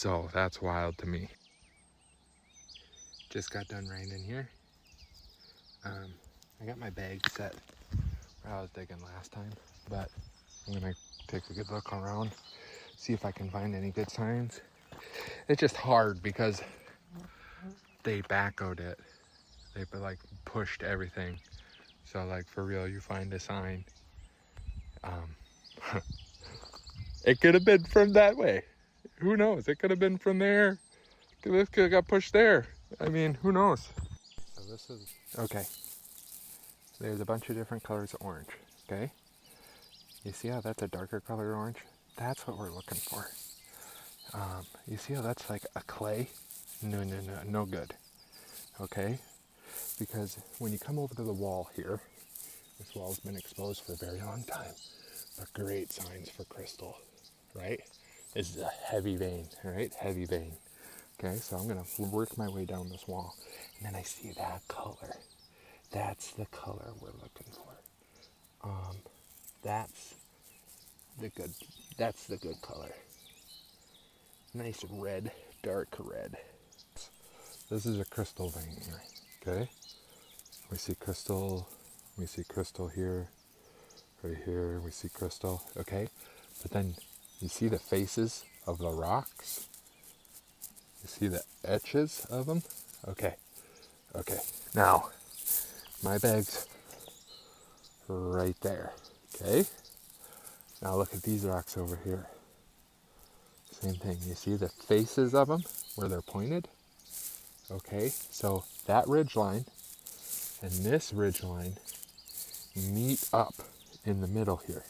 So that's wild to me. Just got done raining here. I got my bag set where I was digging last time, but I'm gonna take a good look around, see if I can find any good signs. It's just hard because they backhoed it. They like pushed everything. So like for real, you find a sign. It could have been from that way. Who knows? It could have been from there. This could have got pushed there. I mean, who knows? So this is, okay. There's a bunch of different colors of orange, okay? You see how that's a darker color orange? That's what we're looking for. You see how that's like a clay? No good, okay? Because when you come over to the wall here, this wall's been exposed for a very long time, but great signs for crystal, right? This is a heavy vein, right? Heavy vein. Okay, so I'm gonna work my way down this wall, and then I see that color. That's the color we're looking for. That's the good color. Nice red, dark red. This is a crystal vein here, okay? We see crystal here, right here, we see crystal, okay? But then you see the faces of the rocks? You see the etches of them? Okay. Now, my bag's right there, okay? Now look at these rocks over here. Same thing, you see the faces of them where they're pointed? Okay, so that ridge line and this ridge line meet up in the middle here,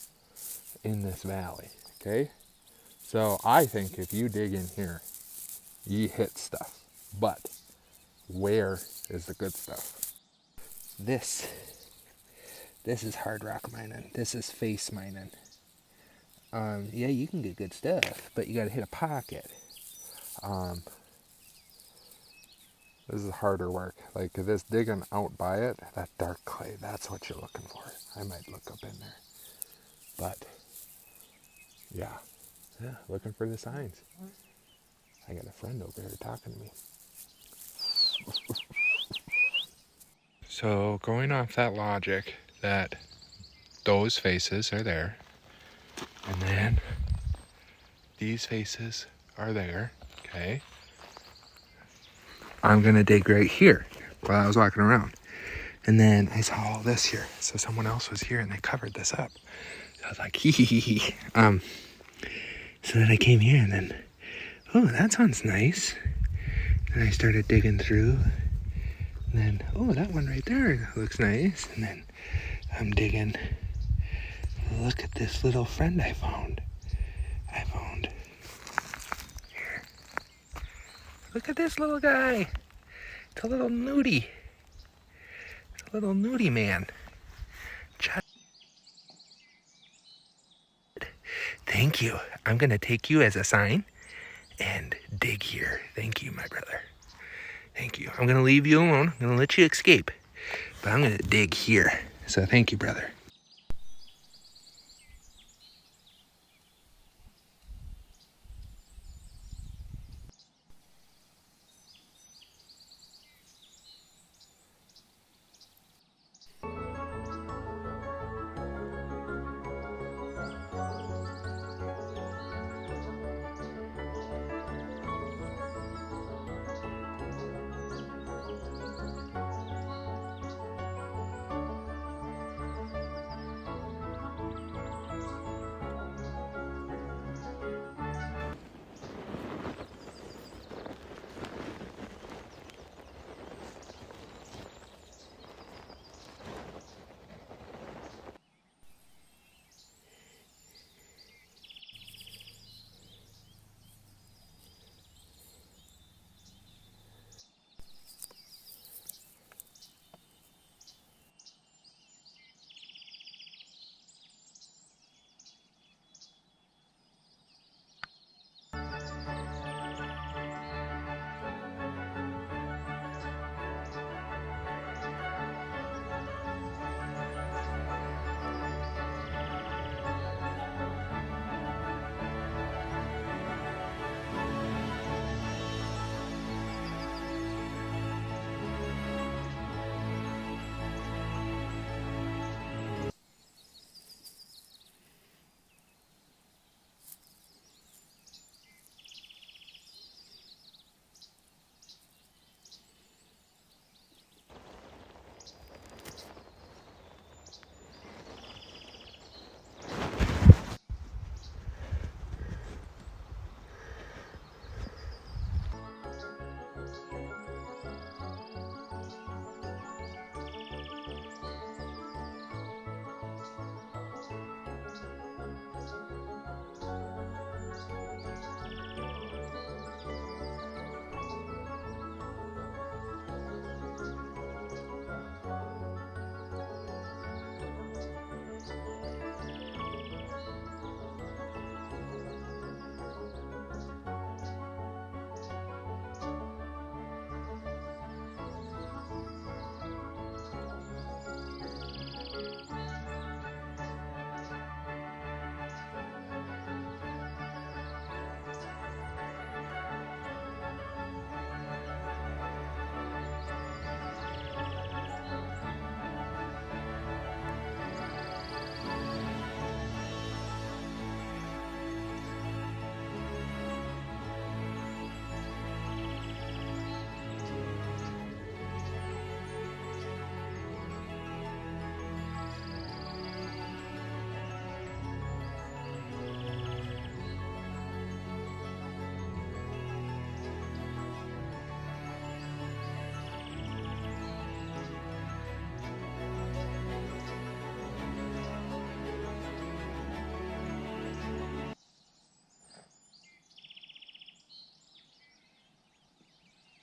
in this valley, okay? So I think if you dig in here, you hit stuff, but where is the good stuff? This is hard rock mining. This is face mining. Yeah, you can get good stuff, but you gotta hit a pocket. This is harder work. Like this digging out by it, that dark clay, that's what you're looking for. I might look up in there. But yeah, looking for the signs. I got a friend over here talking to me. So going off that logic that those faces are there, and then these faces are there, okay? I'm gonna dig right here while I was walking around. And then I saw all this here. So someone else was here and they covered this up. So I was like, hee hee hee hee. So then I came here and then, oh, that sounds nice. And I started digging through. And then, oh, that one right there looks nice. And then I'm digging. Look at this little friend I found. Here. Look at this little guy. It's a little nudie. It's a little nudie man. Thank you. I'm going to take you as a sign and dig here. Thank you, my brother. Thank you. I'm going to leave you alone. I'm going to let you escape. But I'm going to dig here. So thank you, brother.